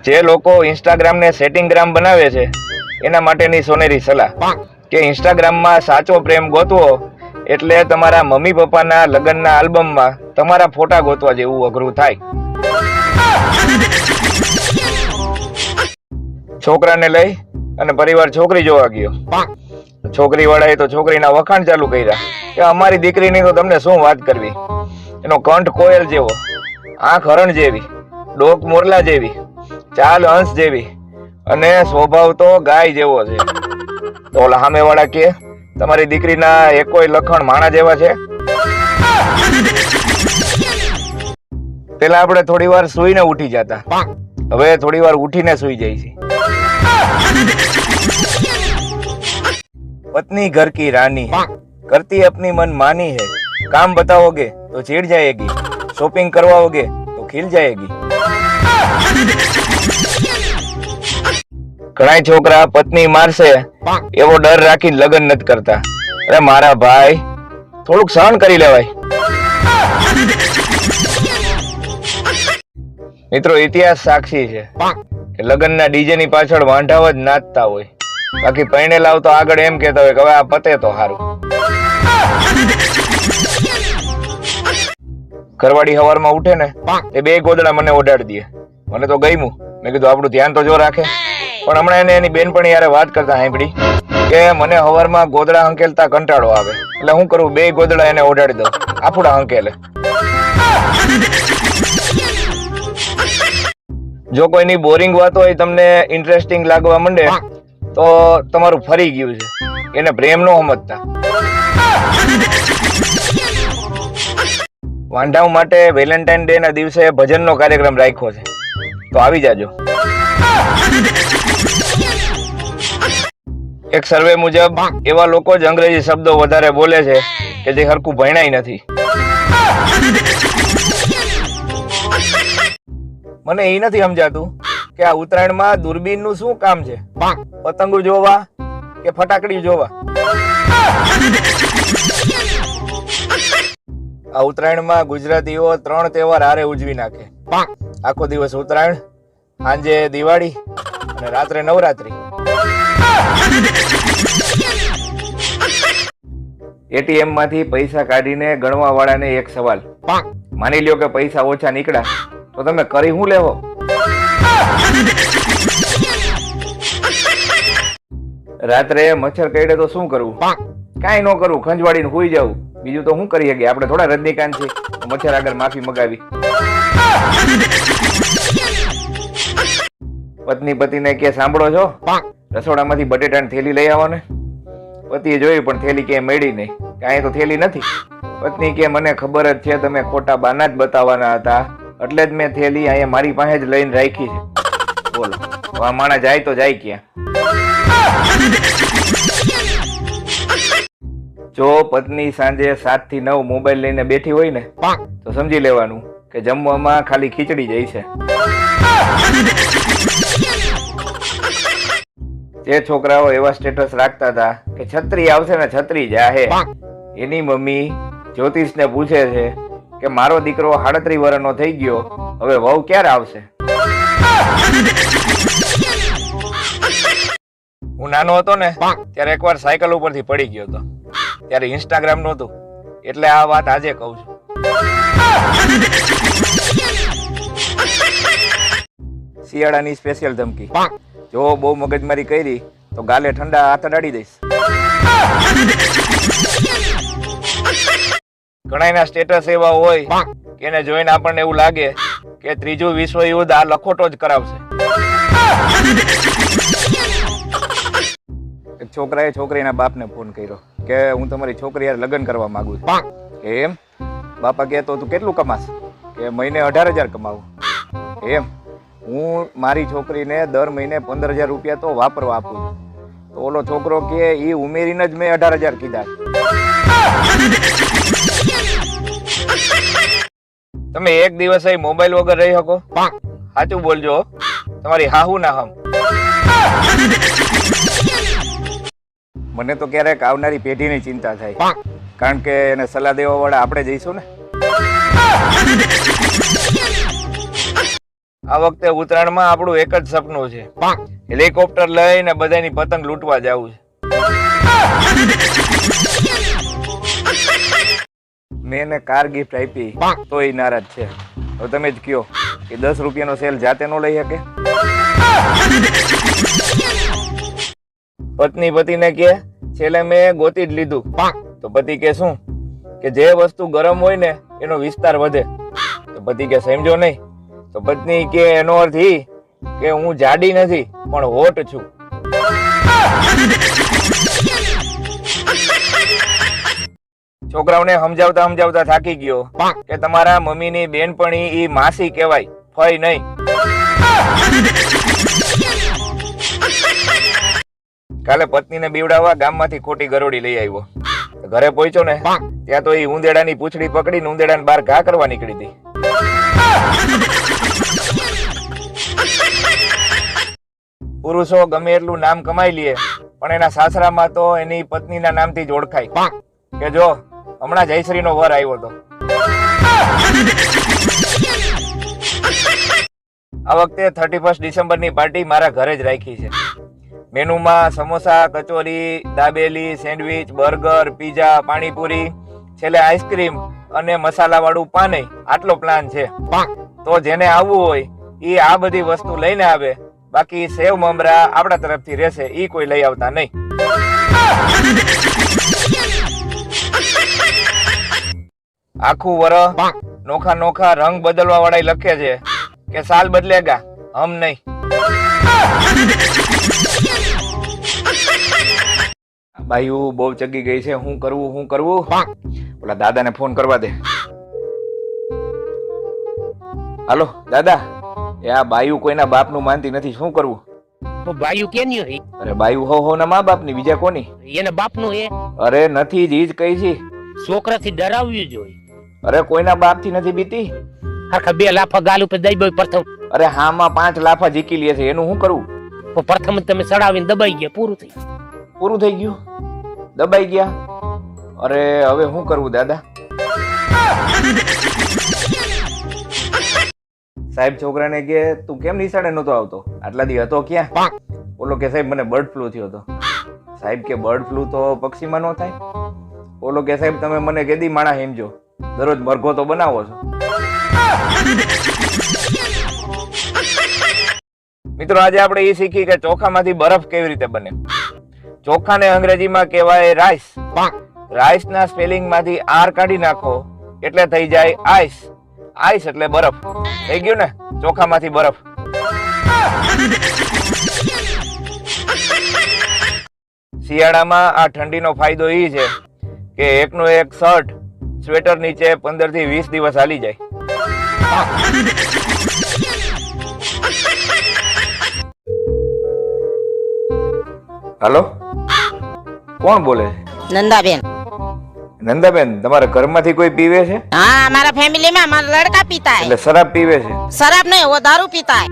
જે લોકો ઇન્સ્ટાગ્રામ ને સેટિંગ ગ્રામ બનાવે છે એના માટેની સોનેરી સલાહ કે ઇન્સ્ટાગ્રામમાં સાચો પ્રેમ ગોતવો એટલે તમારા મમ્મી પપ્પાના લગ્નના આલ્બમમાં તમારા ફોટા ગોતવા જેવું અઘરું થાય. છોકરાને લઈ અને પરિવાર છોકરી જોવા ગયો. છોકરી વાળાએ તો છોકરીના વખાણ ચાલુ કર્યા કે અમારી દીકરીની તો તમને શું વાત કરવી, એનો કંઠ કોયલ જેવો, આંખ હરણ જેવી, ડોક મોરલા જેવી, ચાલ હંસ જેવી અને સ્વભાવ તો ગાય જેવો છે. તો ઓલા સામે વાળા કે તમારી દીકરીના એકોય લખણ માણા જેવા છે. પેલા આપણે થોડી વાર સુઈને ઉઠી જતા, હવે થોડી વાર ઉઠીને સુઈ જાય છે. पत्नी घर की रानी है, करती अपनी मन मानी है, काम बताओगे तो चिढ़ जाएगी, शॉपिंग करवाओगे तो खिल जाएगी. ઘણા છોકરા પત્ની મારશે એવો ડર રાખીને લગ્ન નથી કરતા. અરે મારા ભાઈ, થોડુંક સહન કરી લેવાય. મિત્રો, ઇતિહાસ સાક્ષી છે કે લગ્નના ડીજે ની પાછળ વાંઢાવ જ નાચતા હોય, બાકી પૈણે લાવ તો આગળ એમ કેતા હોય કે હવે આ પતે તો સારું. ઘરવાળી સવારમાં ઉઠે ને એ બે ગોદડા મને ઓડાડી દે. મને તો ગમ્યું, મેં કીધું આપણું ધ્યાન તો જો રાખે. પણ હમણાં એને એની બેનપણી યારે વાત કરતા સાંભળી કે મને સવારમાં ગોદડા હંકેલતા કંટાળો આવે, એટલે હું કરું, બે ગોદડા એને ઓડાડી દઉં, આફુડા હંકેલે. જો કોઈની બોરિંગ વાત હોય તમને ઇન્ટરેસ્ટિંગ લાગવા માંડે તો તમારું ફરી ગયું છે. એને પ્રેમ નો સમજતા. વાંઢાઓ માટે વેલેન્ટાઇન ડે ના દિવસે ભજનનો કાર્યક્રમ રાખ્યો છે, તો આવી જાજો. એક સર્વે મુજબ એવા લોકો જ અંગ્રેજી શબ્દો વધારે બોલે છે કે જે હરખું ભણાય નથી. મને એ નથી સમજાતું કે આ ઉત્તરાયણમાં દૂરબીન નું શું કામ છે? પતંગો જોવા કે ફટાકડી જોવા? આ ઉત્તરાયણમાં ગુજરાતીઓ 3 તહેવાર હારે ઉજવી નાખે. આખો દિવસ ઉત્તરાયણ, સાંજે દિવાળી અને રાત્રે નવરાત્રી. એટીએમ માંથી પૈસા કાઢીને ગણવા વાળાને એક સવાલ. માની લ્યો કે પૈસા ઓછા નીકળ્યા તો તમે કરી શું લેવો? રાત્રે મચ્છર કરડે તો શું કરવું? કાંઈ ન કરવું, ખંજવાડીને સુઈ જવું. બીજું તો શું કરી શકીએ આપણે? થોડા રજનીકાંત છે મચ્છર આગળ માફી મગાવી. પત્ની પતિને કે સાંભળો છો, રસોડામાંથી બટેટાની થેલી લઈ આવો ને. પતિએ જોયું પણ થેલી ક્યાંય મળી નહીં, કાંઈ તો થેલી નથી. પત્ની કે મને ખબર જ છે તમે ખોટા બાના જ બતાવવાના હતા, એટલે જ મેં થેલી અહીંયા મારી પાસે જ લઈને રાખી છે. બોલો, આ માણસ જાય તો જાય ક્યાં? જો પત્ની સાંજે 7 થી 9 મોબાઈલ લઈને બેઠી હોય ને તો સમજી લેવાનું કે જમવામાં ખાલી ખીચડી જાય છે. જે છોકરાઓ એવા સ્ટેટસ રાખતા હતા કે છત્રી આવશે ને છત્રી જાહે, એની મમ્મી જ્યોતિષ ને પૂછે છે કે મારો દીકરો 38 વર્ષનો થઈ ગયો, હવે વહુ ક્યારે આવશે? હું નાનો હતો ને ત્યારે એકવાર સાયકલ ઉપરથી પડી ગયો હતો. ત્યારે ઇન્સ્ટાગ્રામ નહોતું, એટલે આ વાત આજે કહું છું. શિયાળાની સ્પેશિયલ ધમકી. જો બહુ મગજમારી કરી તો ગાલે ઠંડા હાથ અડાડી દઈશ. ઘણાના સ્ટેટસ એવા હોય કે એને જોઈને આપણને એવું લાગે કે ત્રીજું વિશ્વ યુદ્ધ આ લખોટો જ કરાવશે. એક છોકરાએ છોકરીના બાપને ફોન કર્યો કે હું તમારી છોકરી યાર લગ્ન કરવા માંગુ છું. એમ? બાપા કે તો તું કેટલું કમાશ? કે મહિને 18,000 કમાવું. એમ? હું મારી છોકરીને દર મહિને 15,000 રૂપિયા તો વાપરવા આપું છું. તો ઓલો છોકરો કે એ ઉમેરીને જ મેં 18,000 કીધા. તમે એક દિવસ મોબાઈલ વગર રહી શકો? સાચું બોલજો, તમારી હાહુ ના હમ. મને તો ક્યારેક આવનારી પેઢીની ચિંતા થાય, કારણ કે એને સલાહ દેવા વાળા આપણે જઈશું ને. આ વખતે ઉત્તરાયણમાં આપણું એક જ સપનું છે, હેલિકોપ્ટર લઈને બધાની પતંગ લૂંટવા જવું છે. મેં એને કાર ગિફ્ટ આપી તો એ નારાજ છે. હવે તમે જ કયો કે 10 રૂપિયાનો સેલ જાતે નો લઈ શકે? પત્ની પતિને કે છેલ્લે મેં ગોતી જ લીધું. તો પતિ કે શું કે જે વસ્તુ ગરમ હોય ને એનો વિસ્તાર વધે. તો પતિ કે સમજો નહીં. તો પત્ની કે એનો અર્થ ઈ કે હું જાડી નથી પણ હોટ છું. છોકરાઓને સમજાવતા થાકી ગયો કે તમારા મમ્મીની બેનપણી ઈ માસી કહેવાય, ફઈ નહીં. કાલે પત્નીને બીવડાવવા ગામમાંથી ખોટી ગરોળી લઈ આવ્યો. ઘરે પહોંચ્યો ને ત્યાં તો એ ઉંદેડાની પૂંછડી પકડીને ઉંદેડાને બહાર ઘા કરવા નીકળી હતી. પુરુષો ગમે એટલું નામ કમાઈ લે પણ એના સાસરામાં તો એની પત્નીના નામથી જ ઓળખાય કે જો હમણાં જયશ્રીનો વર આવ્યો હતો. આ વખતે 31 ડિસેમ્બરની પાર્ટી મારા ઘરે જ રાખી છે. મેનુમાં samosa, kachori, dabeli, sandwich, burger, pizza, panipuri, છેલ્લે આઈસ્ક્રીમ અને મસાલાવાળું પાણી. આટલો પ્લાન છે. તો જેને આવવું હોય એ આ બધી વસ્તુ લઈને આવે. બાકી સેવ મમરા આપણા તરફથી રહેશે, ઈ કોઈ લઈ આવતા નહીં. આખું વરસ નોખા નોખા રંગ બદલવા વાળા લખે છે કે સાલ બદલેગા, હમ નહીં. બાયુ બહુ ચગી ગઈ છે. શું કરવું? ઓલા દાદાને ફોન કરવા દે. હાલો દાદા, એ આ બાયુ કોઈના બાપનું માનતી નથી, શું કરવું? તો બાયુ કેની હે? અરે બાયુ હો ના મા બાપની, બીજા કોની? એના બાપનું હે? અરે નથી જ, ઈ જ કહી છે. છોકરાથી ડરાવ્યું જોઈએ. અરે કોઈના બાપથી નથી બીતી. હરખા 2 લાફા ગાલ ઉપર દઈ બોય પ્રથમ. અરે હામાં 5 લાફા જીકી લે છે, એનું શું કરવું? તો પ્રથમ તમે ચડાવીને દબાઈ ગયા, પૂરું થઈ ગયું. દબાઈ ગયા. અરે હવે શું કરવું દાદા? સાહેબ છોકરાને કે તું કેમ નિશાળે નતો આવતો? આટલા દી હતો ક્યાં? ઓલો કે સાહેબ મને બર્ડ ફ્લુ થયો હતો. સાહેબ કે બર્ડ ફ્લુ તો પક્ષીમાં નો થાય. ઓલો કે સાહેબ તમે મને કેદી માણા સમજો, દરરોજ મરઘો તો બનાવો છો. મિત્રો આજે આપણે એ શીખી કે ચોખામાંથી બરફ કેવી રીતે બને. ચોખાને અંગ્રેજીમાં કહેવાય રાઈસ. રાઈસ ના સ્પેલિંગ માંથી આર કાઢી નાખો એટલે થઈ જાય આઈસ. આઈસ એટલે બરફ. થઈ ગયું ને, ચોખામાંથી બરફ. શિયાળામાં આ ઠંડીનો ફાયદો એ છે કે એકનો એક શર્ટ સ્વેટર નીચે 15 થી 20 દિવસ હાલી જાય. હાલો, કોણ બોલે છે? નંદાબેન. નંદાબેન, તમારા ઘરમાંથી કોઈ પીવે છે? હા, અમારા ફેમિલીમાં મારા લડકા પીતા હે. એટલે શરાબ પીવે છે? શરાબ નહીં, વો દારૂ પીતા હે.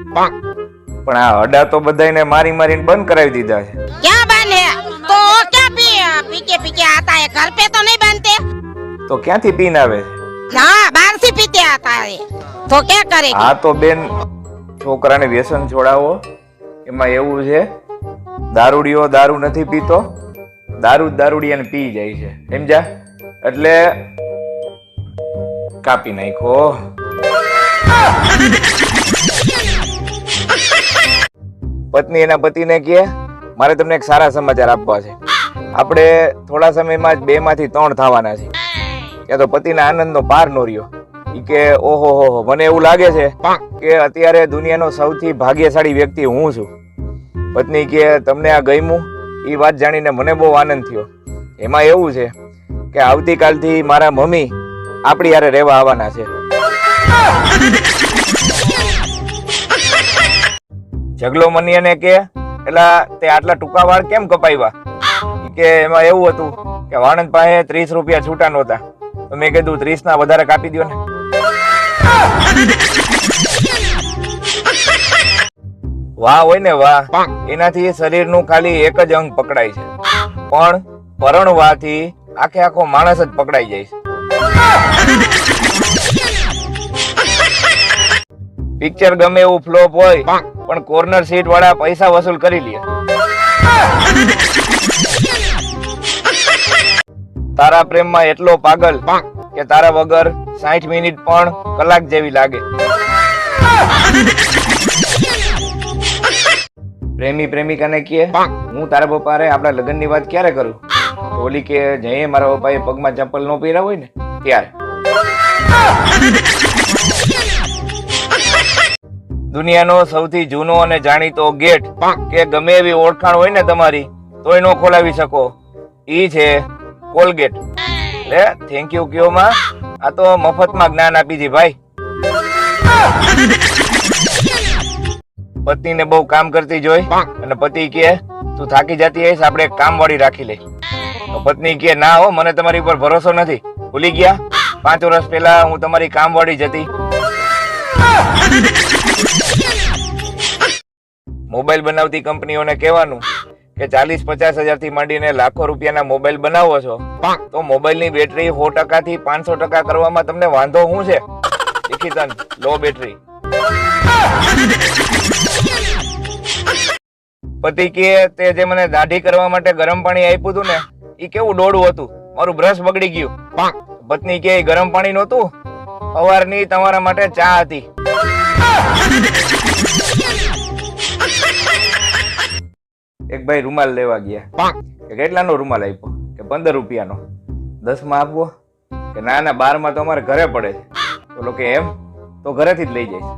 પણ આ અડા તો બધાને મારીને બંધ કરાવી દીધા છે. ક્યાં બંધ હે? તો ક્યાં પીકે આતા હે, ઘર पे तो नहीं बनते. તો ક્યાંથી પીને આવે છે? હા, બહાર થી પીતે આતા હે. તો क्या करेगी? હા તો બેન, છોકરાને વ્યસન છોડાવો. એમાં એવું છે, દારૂડિયો દારૂ નથી પીતો, દારૂડિયાને પી જાય છે, સમજ્યા? એટલે કાપી નાખો. પત્ની એના પતિને કહે મારે તમને એક સારા સમાચાર આપવા છે. આપણે થોડા સમયમાં જ 2 માંથી 3 થવાના છે. ત્યાં તો પતિના આનંદનો પાર નો રહ્યો. ઈ કે ઓહો હો, મને એવું લાગે છે કે અત્યારે દુનિયાનો સૌથી ભાગ્યશાળી વ્યક્તિ હું છું. પત્ની કે તમને આ ગમ્યું? એ વાત જાણીને મને બહુ આનંદ થયો. એમાં એવું છે કે આવતીકાલથી મારા મમ્મી આપણી હારે રહેવા આવવાના છે. જગલો મનિયાને કે એલા તે આટલા ટૂંકા વાળ કેમ કપાવ્યા? કે એમાં એવું હતું કે વાણંદ પાસે 30 રૂપિયા છૂટા નહોતા. તો મેં કીધું 30 ના વધારે કાપી દો ને. વાહ હોય ને વાહ, એનાથી શરીરનું ખાલી એક જ અંગ પકડાય છે, પણ પરણવાથી આખો માણસ જ પકડાઈ જાય છે. પિક્ચર ગમે એવું ફ્લોપ હોય પણ કોર્નર સીટ વાળા પૈસા વસૂલ કરી લે. તારા પ્રેમમાં એટલો પાગલ કે તારા વગર 60 મિનિટ પણ કલાક જેવી લાગે. પ્રેમી પ્રેમિકાને કહે હું તારા પપ્પા રે આપણા લગ્નની વાત ક્યારે કરું? તો ઓલી કે જઈએ મારા પપ્પાએ પગમાં ચપ્પલ ન પહેર્યા હોય ને ત્યારે. દુનિયાનો સૌથી જૂનો અને જાણીતો ગેટ કે ગમે એવી ઓળખાણ હોય ને તમારી તોય નો ખોલાવી શકો, ઈ છે કોલગેટ. લે થેન્ક યુ કયો માં, આ તો મફતમાં જ્ઞાન આપી દી ભાઈ. પત્નીને બહુ કામ કરતી જોઈ અને પતિ કે તું થાકી જતી હઈશ, આપણે એક કામવાળી રાખી લઈ. તો પત્ની કે ના હો, મને તમારી ઉપર ભરોસો નથી. ભૂલી ગયા 5 વર્ષ પહેલા હું તમારી કામવાળી જ હતી. મોબાઈલ બનાવતી કંપનીઓને કહેવાનું કે 40-50 હજારથી માંડીને લાખો રૂપિયાના મોબાઈલ બનાવો છો તો મોબાઈલની બેટરી 100% થી 500% કરવામાં તમને વાંધો શું છે? નિકિતન લો બેટરી. પતિ કે તે જે મને દાઢી કરવા માટે ગરમ પાણી આપ્યું હતું ને એ કેવું ડોળું હતું, મારું બ્રશ બગડી ગયું. પત્ની કે ગરમ પાણી નહોતું, સવારની તમારા માટે ચા હતી. એક ભાઈ રૂમાલ લેવા ગયા કે કેટલાનો રૂમાલ આપ્યો? કે 15 રૂપિયાનો. 10 માં આપવો? કે ના ના 12 માં તો અમારે ઘરે પડે છે. બોલો કે એમ તો ઘરેથી જ લઈ જઈશ.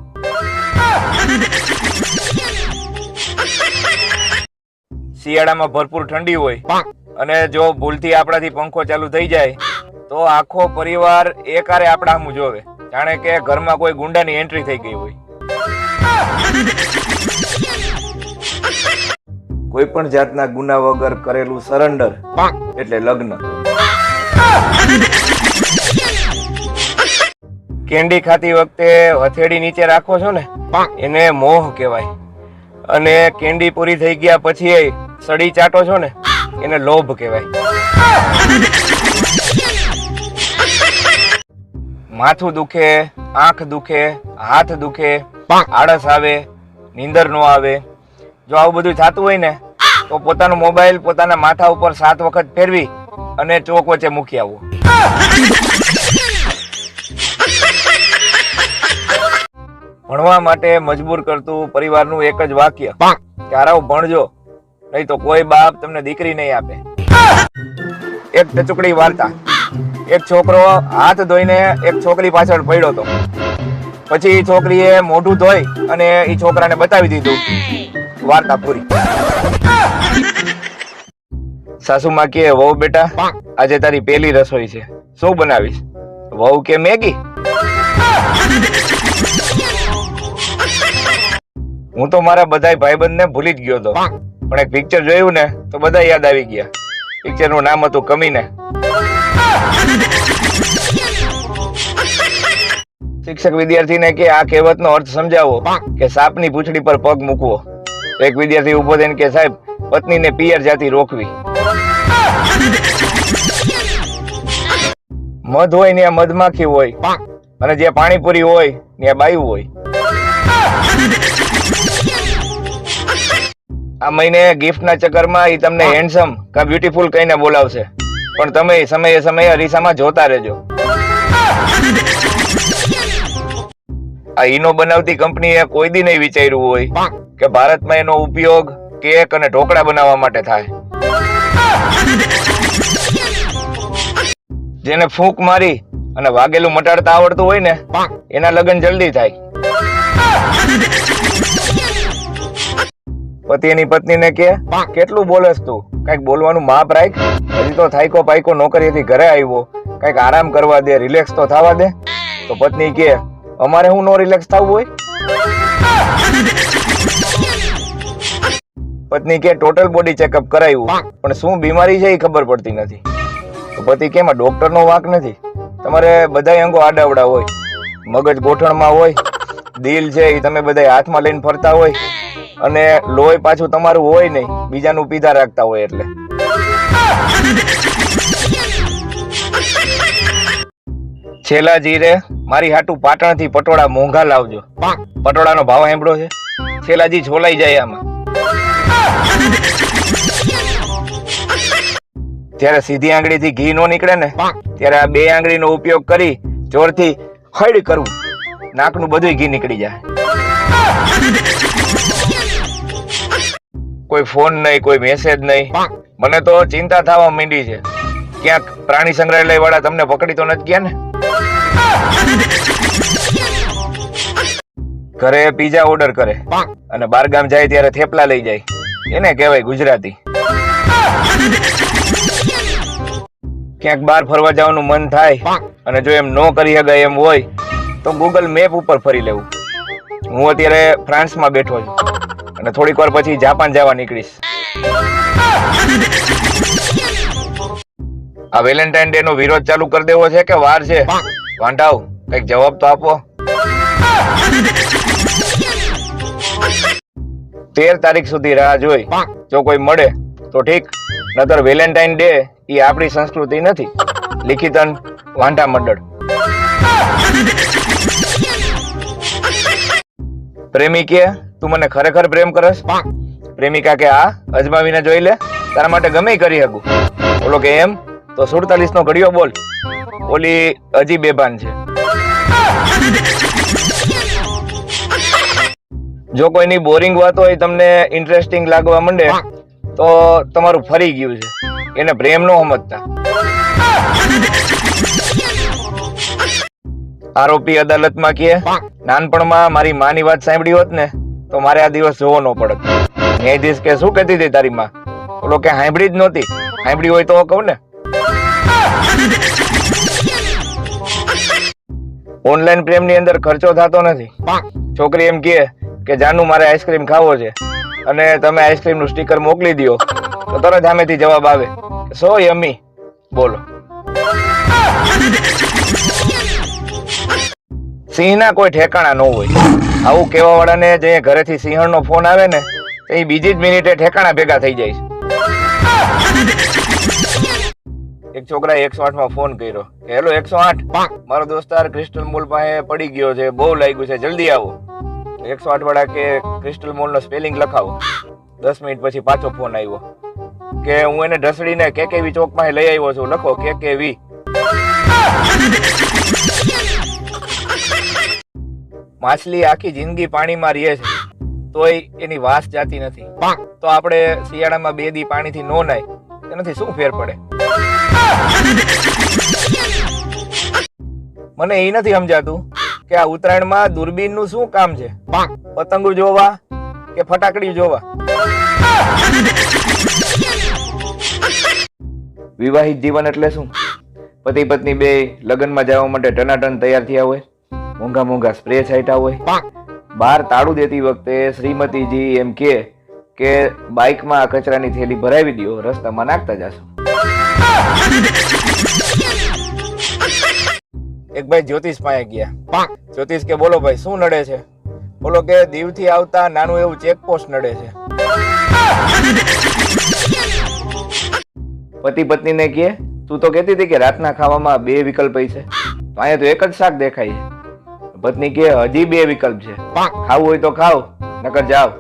શિયાળામાં ભરપૂર ઠંડી હોય અને જો ભૂલથી આપણાથી પંખો ચાલુ થઈ જાય તો આખો પરિવાર એકારે આપણા સામું જોવે, જાણે કે ઘરમાં કોઈ ગુંડાની એન્ટ્રી થઈ ગઈ હોય. કોઈ પણ જાતના ગુના વગર કરેલું સરેન્ડર એટલે લગ્ન. કેન્ડી ખાતી વખતે હથેળી નીચે રાખો છો ને એને મોહ કહેવાય, અને કેન્ડી પૂરી થઈ ગયા પછી સડી ચાટો છો ને એને લોભ કહેવાય. માથું દુખે, આંખ દુખે, હાથ દુખે, આળસ આવે, નીંદર નો આવે, જો આવું બધું થતું હોય ને તો પોતાનો મોબાઈલ પોતાના માથા ઉપર 7 વખત ફેરવી અને ચોક વચ્ચે મૂકી આવવો. ભણવા માટે મજબૂર કરતું પરિવારનું એક જ વાક્ય કે હારાવ ભણજો, નહીં તો કોઈ બાપ તમને દીકરી નહીં આપે. એક ટચુકડી વાર્તા. એક છોકરો હાથ ધોઈને એક છોકરી પાછળ પડ્યો હતો. પછી છોકરીએ મોઢું ધોઈ અને એ છોકરાને બતાવી દીધું. વાર્તા પૂરી. સાસુમાં કે વહુ બેટા આજે તારી પહેલી રસોઈ છે, શું બનાવીશ? વહુ કે મેગી. હું તો મારા બધા ભાઈબંધને ભૂલી જ ગયો હતો, પણ એક પિક્ચર જોયું ને તો બધા યાદ આવી ગયા. પિક્ચર નું નામ હતું કમીને. શિક્ષક વિદ્યાર્થીને કે આ કહેવતનો અર્થ સમજાવો કે સાપની પૂંછડી પર પગ મૂકવો. એક વિદ્યાર્થી ઉભો થઈને કે સાહેબ પત્નીને પિયર જાતિ રોકવી. મધ હોય ને મધમાખી હોય અને જે પાણીપુરી હોય ને બાયું હોય. આ મહિને ગિફ્ટ ના ચક્કરમાં ઈ તમને હેન્ડસમ કા બ્યુટીફુલ કહીને બોલાવશે, પણ તમે સમયે સમયે અરીસામાં જોતા રહેજો. આ ઈનો બનાવતી કંપનીએ કોઈ દી નહીં વિચાર્યું હોય કે ભારતમાં એનો ઉપયોગ કેક અને ઢોકળા બનાવવા માટે થાય. જેને ફૂંક મારી અને વાગેલું મટાડતા આવડતું હોય ને એના લગ્ન જલ્દી થાય. પતિ એની પત્નીને કે કેટલું બોલસ તું, કઈક બોલવાનું માપ રાખ. હજી તો થાયકો પાયકો નોકરીએથી ઘરે આવ્યો, કઈક આરામ કરવા દે, રિલેક્સ તો થવા દે. તો પત્ની કે અમારે હું નો રિલેક્સ થવું હોય? પત્ની કે ટોટલ બોડી ચેકઅપ કરાવ્યું પણ શું બીમારી છે એ ખબર પડતી નથી. તો પતિ કે એમાં ડોક્ટર નો વાંક નથી, તમારે બધા અંગો આડાવડા હોય, મગજ ગોઠણમાં હોય, દિલ છે એ તમે બધા હાથમાં લઈને ફરતા હોય, અને લોહી પાછું તમારું હોય નહીં, બીજાનું પીધા રાખતા હોય. એટલે છેલ્લાજી રે મારી હાટુ પાટણથી પટોળા મોંઘા લાવજો. પટોળાનો ભાવ સાંભળો છે? છેલ્લાજી છોલાઈ જાય આમાં. ત્યારે સીધી આંગળીથી ઘી નો નીકળે ને ત્યારે આ બે આંગળીનો ઉપયોગ કરી જોરથી હળ કરવું, નાકનું બધું ઘી નીકળી જાય. કોઈ ફોન નહીં, કોઈ મેસેજ નહીં. મને તો ચિંતા થવા માંડી છે, ક્યાંક પ્રાણી સંગ્રહાલય વાળા તમને પકડી તો નથી ગયા ને? ઘરે પીઝા ઓર્ડર કરે અને બારગામ જાય ત્યારે થેપલા લઈ જાય, એને કહેવાય ગુજરાતી. ક્યાંક બહાર ફરવા જવાનું મન થાય અને જો એમ ન કરી શકાય એમ હોય તો ગૂગલ મેપ ઉપર ફરી લેવું. હું અત્યારે ફ્રાન્સમાં બેઠો છું અને થોડીક વાર પછી જાપાન જવા નીકળીશ. આ વેલેન્ટાઇન ડે નો વિરોધ ચાલુ કરી દેવો છે કે વાર છે? વાંઢાવ, કઈક જવાબ તો આપો. 13 તારીખ સુધી રાહ જોઈ, જો કોઈ મળે તો ઠીક, નતર વેલેન્ટાઇન ડે એ આપણી સંસ્કૃતિ નથી. લિખિતન વાંઢા મંડળ. પ્રેમિકે તું મને ખરેખર પ્રેમ કરસ? પ્રેમિકા કે આ અજમાવીને જોઈ લે, તારા માટે ગમે કરી શકું. ઓલો કે એમ તો 47 નો ઘડિયો બોલ. ઓલી હજી બેભાન છે. જો કોઈની બોરિંગ વાત હોય તમને ઇન્ટરેસ્ટિંગ લાગવા માંડે તો તમારું ફરી ગયું છે, એને પ્રેમ નો સમજતા. આરોપી અદાલતમાં કહે નાનપણમાં મારી માની વાત સાંભળી હોત ને તો મારે આ દિવસ જોવો ન પડત. ન્યાયાધીશ કે શું કહેતી હતી તારી માં? ઓલો કે સાંભળી જ નહોતી. સાંભળી હોય તો કહું ને. ઓનલાઈન પ્રેમની અંદર ખર્ચો થતો નથી. છોકરી એમ કહે કે જાનુ મારે આઈસ્ક્રીમ ખાવો છે અને તમે આઈસ્ક્રીમ નું સ્ટીકર મોકલી દો તો તરત સામેથી જવાબ આવે સો યમી. બોલો, સિંહના કોઈ ઠેકાણા ન હોય. આવું કેવા વાળાને જે ઘરેથી સિંહણનો ફોન આવે ને એ બીજી જ મિનિટે ઠેકાણા ભેગા થઈ જાય છે. એક છોકરાએ 108 માં ફોન કર્યો કે હેલો 108, મારો દોસ્તાર ક્રિસ્ટલ મોલ પાસે પડી ગયો છે, બહુ લાગ્યું છે, જલ્દી આવો. 108 વાળા કે ક્રિસ્ટલ મોલ નો સ્પેલિંગ લખાવો. 10 મિનિટ પછી પાછો ફોન આવ્યો કે હું એને ઢસડીને કેકેવી ચોક માં લઈ આવ્યો છું, લખો કેકેવી. માછલી આખી જિંદગી પાણીમાં રહે છે તોય એની વાસ જાતી નથી. તો આપણે શિયાળામાં 2 દી પાણીથી નો નાય એનાથી શું ફેર પડે? મને એ નથી સમજાતું કે આ ઉત્તરાયણમાં દૂરબીન નું શું કામ છે? પતંગો જોવા કે ફટાકડી જોવા? વિવાહિત જીવન એટલે શું? પતિ પત્ની બે લગ્નમાં જવા માટે ટનાટન તૈયાર થયા હોય, મોંઘા મોંઘા સ્પ્રે છાંટ્યા હોય. બહાર તાળું દેતી વખતે શ્રીમતીજી એમ કે બાઇકમાં આ કચરાની થેલી ભરાવી દો, રસ્તામાં નાખતા જશો. એક ભાઈ જ્યોતિષ પાસે ગયા. જ્યોતિષ કે બોલો ભાઈ શું નડે છે? બોલો કે દીવથી આવતા નાનું એવું ચેકપોસ્ટ નડે છે. પતિ પત્નીને કહે તું તો કહેતી હતી કે રાતના ખાવામાં 2 વિકલ્પ છે, તો અહીંયા તો એક જ શાક દેખાય છે. પત્ની કે હજી 2 વિકલ્પ છે, ખાવું હોય તો ખાવ નકર જાવ.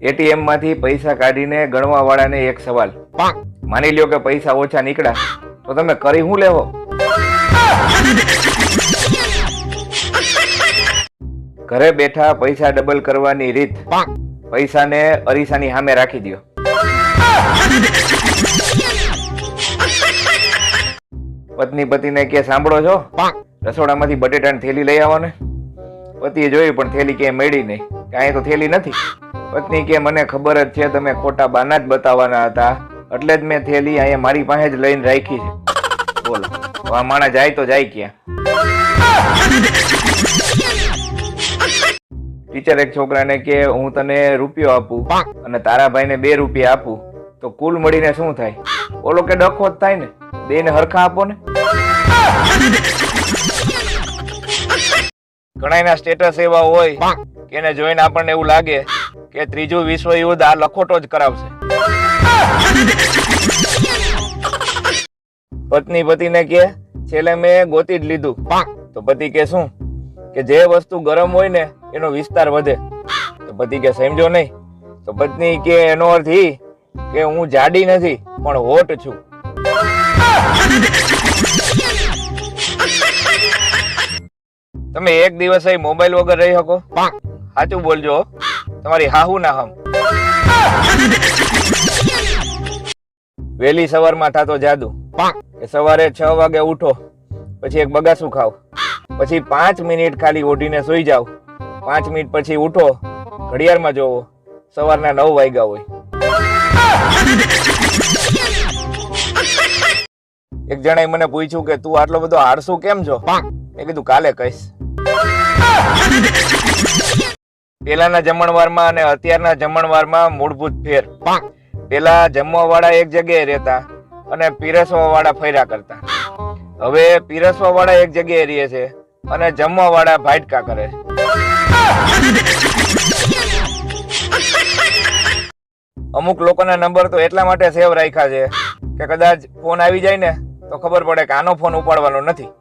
એટીએમ માંથી પૈસા કાઢીને ગણવા વાળાને એક સવાલ. માની લ્યો કે પૈસા ઓછા નીકળ્યા તો તમે કરી શું લેવો? ઘરે બેઠા પૈસા ડબલ કરવાની રીત. પૈસાને અરીસાની સામે રાખી દો. પત્ની પતિને કે સાંભળો છો, રસોડામાંથી બટેટાની થેલી લઈ આવો ને. પતિએ જોયું પણ થેલી ક્યાંય મળી નહીં, કાંઈ તો થેલી નથી. પત્ની કે મને ખબર જ છે તમે ખોટા બાના જ બતાવવાના હતા, એટલે જ મેં થેલી અહીંયા મારી પાસે જ લઈને રાખી છે. બોલો, આ માણા જાય તો જાય ક્યાં? ટીચર એક છોકરાને કે હું તને રૂપિયો આપું અને તારા ભાઈને 2 રૂપિયા આપું તો કુલ મળીને શું થાય? ઓલો કે ડખો જ થાય ને, 2 ને હરખા આપો ને. ઘણાના સ્ટેટસ એવા હોય કે એને જોઈને આપણને એવું લાગે કે 3રું વિશ્વ યુદ્ધ આ લખોટો જ કરાવશે. પત્ની પતિને કે છેલ્લે મેં ગોતી જ લીધું. તો પતિ કે શું કે જે વસ્તુ ગરમ હોય ને એનો વિસ્તાર વધે. તો પતિ કે સમજો નહીં. તો પત્ની કે એનો અર્થ ઈ કે હું જાડી નથી પણ હોટ છું. તમે એક દિવસ મોબાઈલ વગર રહી શકો? સાચું બોલજો, તમારી હાહુ ના હમ. વહેલી સવારમાં થાતો જાદુ કે સવારે 6 વાગે ઉઠો, પછી એક બગાસું ખાવ, પછી 5 મિનિટ ખાલી ઓઢીને સૂઈ જાવ, 5 મિનિટ પછી ઉઠો, ઘડિયાળમાં જોવો સવારના 9 વાગ્યા હોય. એક જણાએ મને પૂછ્યું કે તું આટલો બધો આળસુ કેમ છો? મેં કીધું કાલે કહીશ. પેલાના જમણવારમાં અને અત્યારના જમણવારમાં મૂળભૂત ફેર. પેલા જમવા વાળા એક જગ્યાએ રહેતા અને પીરસવા વાળા ફર્યા કરતા. હવે પીરસવા વાળા એક જગ્યાએ રહે છે અને જમવા વાળા ભાટકા કરે છે. અમુક લોકોના નંબર તો એટલા માટે સેવ રાખ્યા છે કે કદાચ ફોન આવી જાય ને તો ખબર પડે કે આનો ફોન ઉપાડવાનો નથી.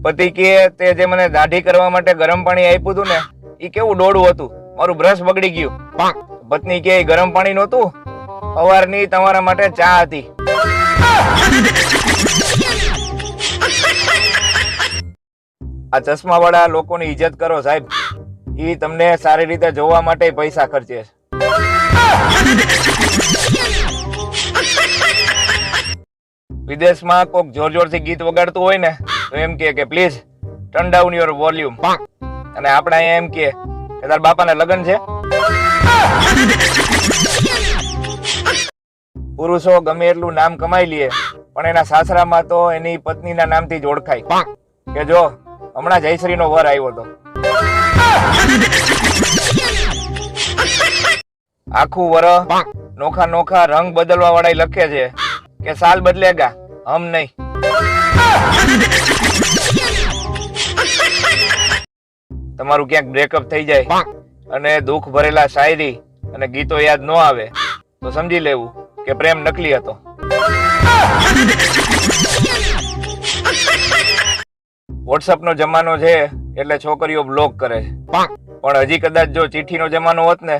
પતિ કે તે જે મને દાઢી કરવા માટે ગરમ પાણી આપ્યું હતું ને એ કેવું ડોળું હતું, મારું બ્રશ બગડી ગયું. પત્ની કે ગરમ પાણી નહોતું, સવારની તમારા માટે ચા હતી. આ ચશ્મા વાળા લોકોની ઇજ્જત કરો સાહેબ, ઈ તમને સારી રીતે જોવા માટે પૈસા ખર્ચે છે. વિદેશમાં કોક જોર જોરથી ગીત વગાડતું હોય ને તો એમ કે please turn down your volume. અને આપણે અહીંયા એમ કે તારા બાપાના લગ્ન છે. પુરુષો ગમે એટલું નામ કમાઈ લે પણ એના સાસરામાં તો એની પત્નીના નામથી જ ઓળખાય કે જો હમણાં જયશ્રીનો વર આવ્યો હતો. આખું વરસ નોખા નોખા રંગ બદલવા વાળા લખે છે કે સાલ બદલેગા હમ નહીં. તમારું ક્યાંક બ્રેકઅપ થઈ જાય અને દુઃખ ભરેલા શાયરી અને ગીતો યાદ ન આવે તો સમજી લેવું કે પ્રેમ નકલી હતો. વોટ્સઅપ નો જમાનો છે એટલે છોકરીઓ બ્લોક કરે છે, પણ હજી કદાચ જો ચિઠ્ઠીનો જમાનો હોત ને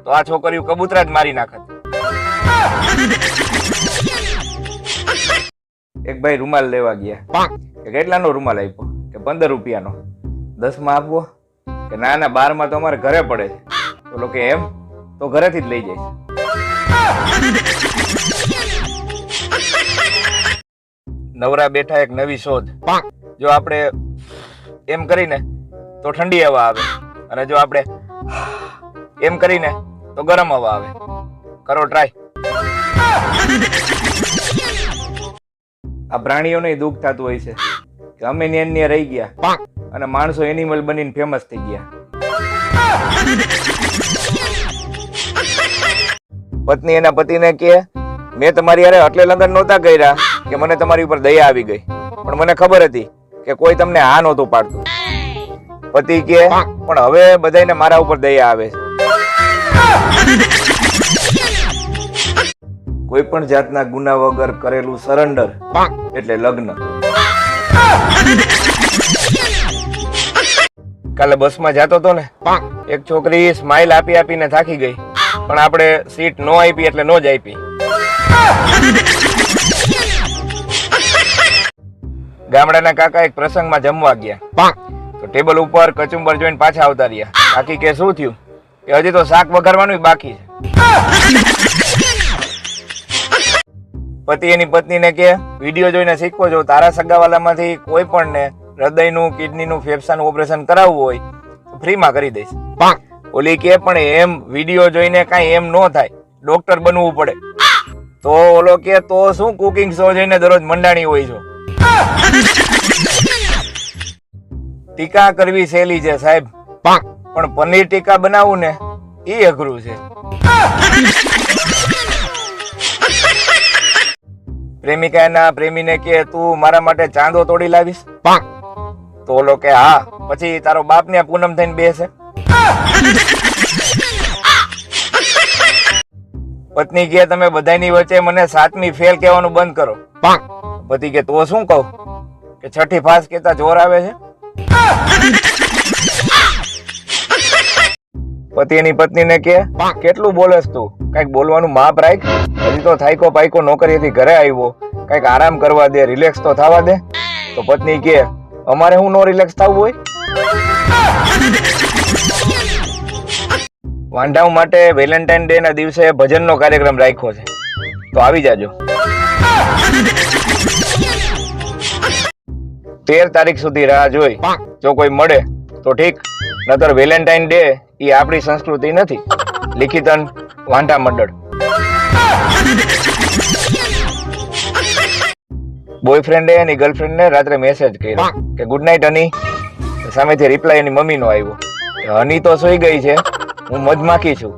તો આ છોકરીઓ કબૂતરા જ મારી નાખત. એક ભાઈ રૂમાલ લેવા ગયા કે કેટલાનો રૂમાલ આપ્યો કે 15 રૂપિયાનો. 10 માં આપવો કે ના ના 12 માં તો અમારે ઘરે પડે છે. બોલો કે એમ તો ઘરેથી જ લઈ જાય. નવરા બેઠા એક નવી શોધ. જો આપણે એમ કરીને તો ઠંડી હવા આવે અને જો આપણે એમ કરીને તો ગરમ હવા આવે. કરો ટ્રાય. આ પ્રાણીઓને દુઃખ થતું હોય છે કે અમે એની રહી ગયા અને માણસો એનિમલ બનીને ફેમસ થઈ ગયા. પત્ની એના પતિને કે મેં તમારી યારે એટલે લગ્ન નહોતા કર્યા કે મને તમારી ઉપર દયા આવી ગઈ, પણ મને ખબર હતી કે કોઈ તમને હા નહોતું પાડતું. પતિ કે પણ હવે બધાને મારા ઉપર દયા આવે છે. કોઈ પણ જાતના ગુના વગર કરેલું સરેન્ડર એટલે લગ્ન. કાલે બસમાં જતો હતો ને, એક છોકરી સ્માઈલ આપી આપીને થાકી ગઈ, પણ આપણે સીટ નો આપી એટલે નો જ આપી. ગામડાના કાકા એક પ્રસંગમાં જમવા ગયા તો ટેબલ ઉપર કચુંબર જોઈને પાછા આવતા રહ્યા. કાકી કે શું થયું? કે હજી તો શાક વઘારવાનું બાકી છે. પતિ એની પત્નીને કે વિડીયો જોઈને શીખવો, જો તારા સગાવાલામાંથી કોઈ પણ ને હૃદયનું, કિડનીનું, ફેફસાનું ઓપરેશન કરાવવું હોય તો ફ્રીમાં કરી દઈશ. ઓલી કે પણ એમ વિડીયો જોઈને કાંઈ એમ ન થાય, ડોક્ટર બનવું પડે. તો ઓલો કે તો શું કુકિંગ શો જોઈને દરરોજ મંડાણી હોય છો? ટીકા કરવી સહેલી છે સાહેબ, પણ પનીર ટીકા બનાવવું ને એ અઘરું છે. પ્રેમિકા એના પ્રેમીને કે તું મારા માટે ચાંદો તોડી લાવીશ? તો ઓલો કે હા. પછી તારો બાપ ને પૂનમ થઈને બેસે. પત્ની કહે તમે બધાની વચ્ચે મને 7મી ફેલ કહેવાનું બંધ કરો. પતિ કે તો શું કહું કે 6ઠી ફાસ કેતા જોર આવે છે. પતિ એની પત્નીને કે કેટલું બોલેસ તું, કઈક બોલવાનું માપ રાખ. હજી તો થાયકો પાયકો નોકરીએથી ઘરે આવ્યો, કઈક આરામ કરવા દે, રિલેક્સ તો થવા દે. તો પત્ની કે અમારે હું નો રિલેક્સ થવું હોય? વાંઢાઓ માટે વેલેન્ટાઇન ડે ના દિવસે ભજનનો કાર્યક્રમ રાખ્યો છે, તો આવી જાજો. 13 તારીખ સુધી રાહ જોઈ, જો કોઈ મળે તો ઠીક, નતર વેલેન્ટાઇન ડે એ આપણી સંસ્કૃતિ નથી. લિખિતન વાંઢા મંડળ. બોયફ્રેન્ડે એની ગર્લફ્રેન્ડને રાત્રે મેસેજ કર્યો કે ગુડ નાઇટ હની. સામેથી રિપ્લાય એની મમ્મીનો આવ્યો, હની તો સૂઈ ગઈ છે, હું મધમાખી છું.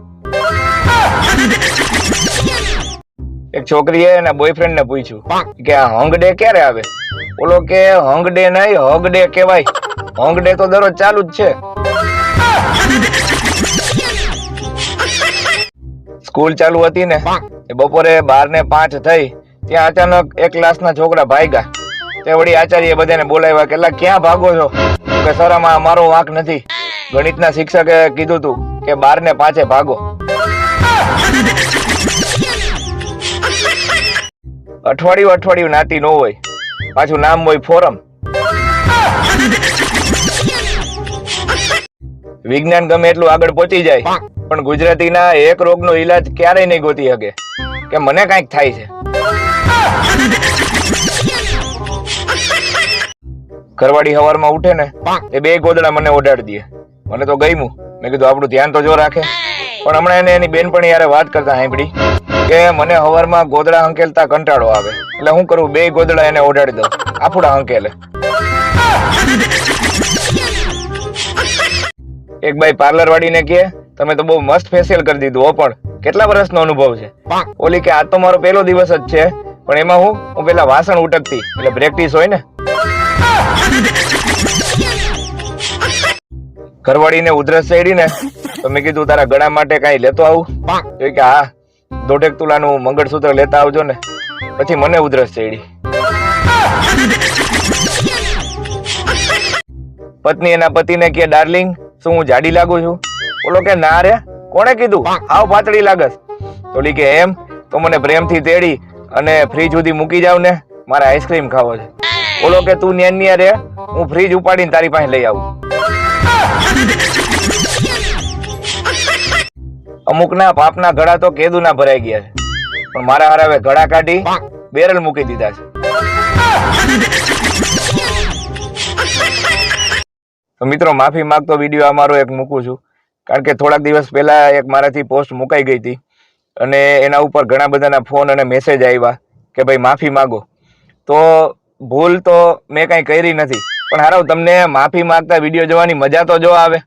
એક છોકરીએ એના બોયફ્રેન્ડને પૂછ્યું કે આ હંગ ડે ક્યારે આવે? ઓલો કે હંગ ડે નહીં, હગ ડે કહેવાય. હંગ ડે તો દરરોજ ચાલુ જ છે. સ્કૂલ ચાલુ હતી ને, બપોરે 12:05 થઈ, ત્યાં અચાનક એક ક્લાસના છોકરા ભાગ્યા. તે વળી આચાર્ય બધાને બોલાવ્યા કે ક્યાં ભાગો છો? કે સર આમાં મારો વાંક નથી, ગણિતના શિક્ષકે કીધું તું કે 12:05 ભાગો. અઠવાડિયું નાતી ન હોય, પાછું નામ હોય ફોરમ. વિજ્ઞાન ગમે એટલું આગળ પહોંચી જાય, પણ ગુજરાતીના એક રોગનો ઈલાજ ક્યારેય નહીં ગોતી શકે કે મને કાંઈક થાય છે. ઘરવાળી હવારમાં ઉઠે ને એ 2 ગોદડા મને ઓડાડી દે. મને તો ગમ્યું, મેં કીધું આપણું ધ્યાન તો જો રાખે. પણ હમણાં એને એની બેનપણી યારે વાત કરતા સાંભળી કે મને હવારમાં ગોદડા હંકેલતા કંટાળો આવે, એટલે હું કરું 2 ગોદડા એને ઓડાડી દઉં, આફુડા હંકેલે. એક ભાઈ પાર્લર વાળીને કે તમે તો બહુ મસ્ત ફેશિયલ કરી દીધું હો, પણ કેટલા વર્ષનો અનુભવ છે? ઓલી કે આજ તો મારો પહેલો દિવસ જ છે, પણ એમાં હું પેલા વાસણ ઉટકતી, એટલે પ્રેક્ટિસ હોય ને. ઘરવાળીને ઉધરસ ચડી ને, તો મેં કીધું તારા ગળા માટે કઈ લેતો આવું? તો કે હા, 1.5 તોલાનું મંગળસૂત્ર લેતા આવજો ને. પછી મને ઉધરસ ચડી. પત્ની એના પતિને કે ડાર્લિંગ શું હું જાડી લાગુ છું? બોલો કે ના રે, કોણે કીધું આવ પાતળી લાગસ? તો કે એમ તો મને પ્રેમથી તેડી અને ફ્રીજ સુધી મૂકી જાવ ને, મારે આઈસ્ક્રીમ ખાવો છે. બોલો કે તું ન્યા રે, હું ફ્રીજ ઉપાડીને તારી પાસે લઈ આવું. અમુકના પાપના ઘડા તો કેદુના ભરાઈ ગયા છે, પણ મારા હારે ઘડા કાઢી બેરલ મૂકી દીધા છે. તો મિત્રો માફી માંગતો વિડીયો અમારો એક મૂકું છું, કારણ કે થોડાક દિવસ પહેલા એક મારાથી પોસ્ટ મુકાઈ ગઈ હતી અને એના ઉપર ઘણા બધાના ફોન અને મેસેજ આવ્યા કે ભાઈ માફી માંગો. તો ભૂલ તો મેં કઈ કરી નથી, પણ હારાવ તમને માફી માંગતા વિડીયો જોવાની મજા તો જો આવે.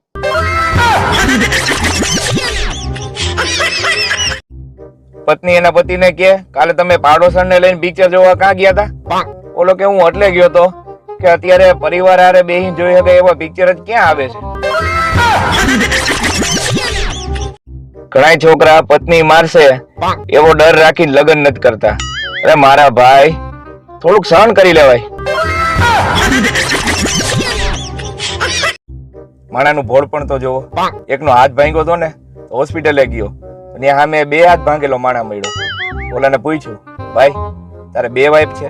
પત્ની એના પતિને કે કાલે તમે પાડોશરને લઈને પિક્ચર જોવા ક્યાં ગયા હતા? ઓલો કે હું એટલે ગયો તો કે અત્યારે પરિવાર હારે બેહીને જોઈ શકે એવા પિક્ચર જ ક્યાં આવે છે. ઘણા છોકરા પત્ની મારશે એવો ડર રાખીને લગ્ન નથી કરતા. અરે મારા ભાઈ, થોડુંક સહન કરી લેવાય. માણાનું ભોળ પણ તો જોવો, એકનો હાથ ભાંગ્યો હતો ને, હોસ્પિટલે ગયો અને સામે 2 હાથ ભાંગેલો માણા મળ્યો. ઓલાને પૂછ્યું ભાઈ તારે 2 વાઈફ છે?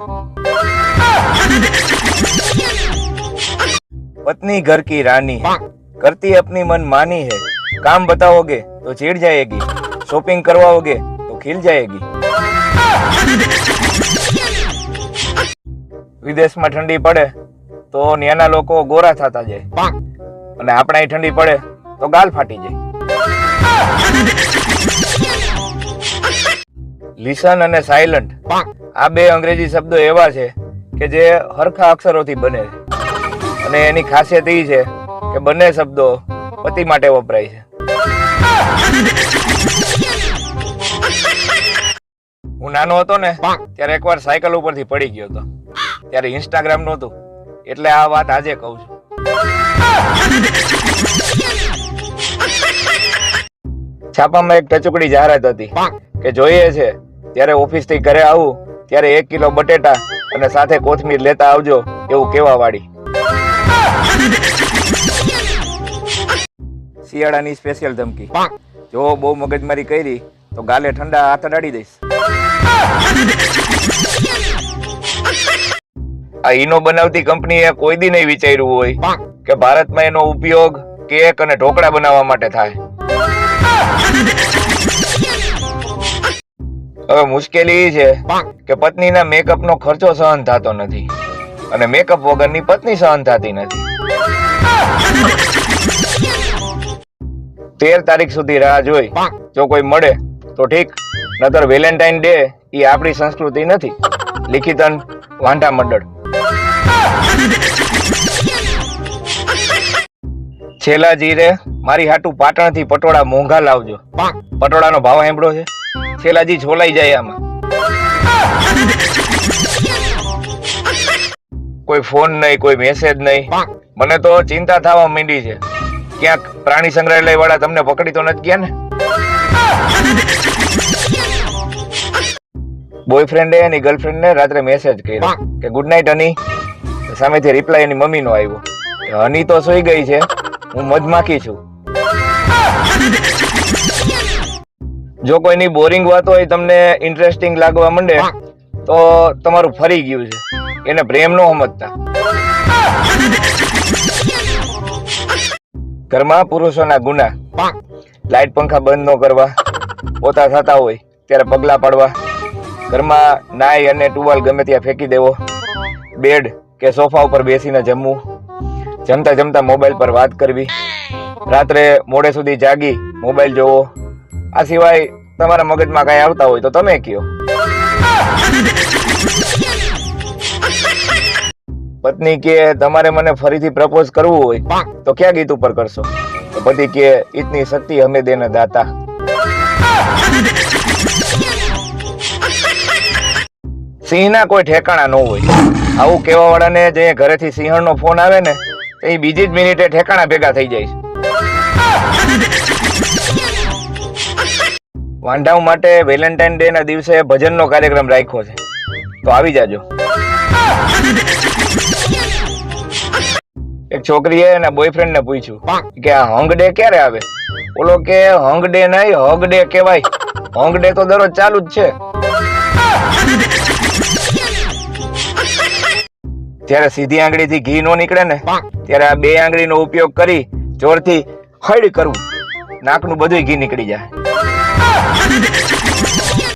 पत्नी घर की रानी है, करती अपनी मन मानी है, काम बताओगे तो चिढ़ जाएगी, शॉपिंग करवाओगे तो खिल जाएगी. વિદેશમાં ઠંડી પડે તો ન્યાના લોકો ગોરા થતા જાય અને આપણા અહીં ઠંડી પડે તો ગાલ ફાટી જાય. લિસન અને સાયલન્ટ આ 2 અંગ્રેજી શબ્દો એવા છે કે જે હરખા અક્ષરોથી બને છે અને એની ખાસિયત એ છે કે બંને શબ્દો પતિ માટે વપરાય છે. હું નાનો હતો ને ત્યારે એકવાર સાયકલ ઉપરથી પડી ગયો હતો. ત્યારે ઇન્સ્ટાગ્રામ નહોતું, એટલે આ વાત આજે કહું છું. છાપામાં એક ટચુકડી જાહેરાત હતી કે જોઈએ છે ત્યારે ઓફિસ થી ઘરે આવું ત્યારે 1 કિલો બટેટા અને સાથે કોથમીર લેતા આવજો એવું કેવા વાળી. શિયાળાની સ્પેશિયલ ધમકી, જો બહુ મગજમારી કરી તો ગાલે ઠંડા હાથ અડાડી દઈશ. આ ઈનો બનાવતી કંપનીએ કોઈ દી નહીં વિચાર્યું હોય કે ભારતમાં એનો ઉપયોગ કેક અને ઢોકળા બનાવવા માટે થાય. હવે મુશ્કેલી એ છે કે પત્નીના મેકઅપનો ખર્ચો સહન થતો નથી અને મેકઅપ વગરની પત્ની સહન થતી નથી. 13 તારીખ સુધી રાહ જોઈ, જો કોઈ મળે તો ઠીક, નતર વેલેન્ટાઇન ડે એ આપણી સંસ્કૃતિ નથી. લિખિતન વાંઢા મંડળ. છેલ્લા જીરે મારી હાટુ પાટણથી પટોળા મોંઘા લાવજો. પટોળાનો ભાવ સાંભળો છે? છેલ્લાજી છોલાઈ જાય આમાં. કોઈ ફોન નહીં, કોઈ મેસેજ નહીં. મને તો ચિંતા થવા માંડી છે, ક્યાંક પ્રાણી સંગ્રહાલય વાળા તમને પકડી તો નથી ગયા ને? બોયફ્રેન્ડે એની ગર્લફ્રેન્ડને રાત્રે મેસેજ કર્યો કે ગુડ નાઇટ હની. સામેથી રિપ્લાય એની મમ્મીનો આવ્યો, હની તો સૂઈ ગઈ છે, હું મધમાખી છું. જો કોઈની બોરિંગ વાત હોય તમને ઇન્ટરેસ્ટિંગ લાગવા માંડે તો તમારું ફરી ગયું છે, એને પ્રેમ નો સમજતા. ઘરમાં પુરુષોના ગુના, લાઈટ પંખા બંધ ન કરવા, પોતા થતા હોય ત્યારે પગલા પાડવા, ઘરમાં નાઈ અને ટુવાલ ગમે ત્યાં ફેંકી દેવો, બેડ કે સોફા ઉપર બેસીને જમવું, જમતા જમતા મોબાઈલ પર વાત કરવી, રાત્રે મોડે સુધી જાગી મોબાઈલ જોવો. આ સિવાય તમારા મગજમાં કઈ આવતા હોય તો તમે કયો. પત્ની કે તમારે મને ફરીથી પ્રપોઝ કરવું હોય તો ક્યાં ગીત ઉપર કરશો? તો પતિ કે ઇતની શક્તિ હમે દેના દાતા. સિંહના કોઈ ઠેકાણા ન હોય. આવું કેવા વાળાને જે ઘરેથી સિંહણનો ફોન આવે ને એ બીજી જ મિનિટે ઠેકાણા ભેગા થઈ જાય. વાંઢાઓ માટે વેલેન્ટાઇન ડે ના દિવસે ભજનનો કાર્યક્રમ રાખ્યો છે, તો આવી જાજો. એક છોકરીએ એના બોયફ્રેન્ડ ને પૂછ્યું કે આ હંગ ડે ક્યારે આવે? બોલો કે હંગ ડે નહીં, હગ ડે કહેવાય. હંગ ડે તો દરરોજ ચાલુ જ છે. ત્યારે સીધી આંગળીથી ઘી નો નીકળે ને ત્યારે આ બે આંગળીનો ઉપયોગ કરી જોરથી હળ કરવું, નાકનું બધું ઘી નીકળી જાય.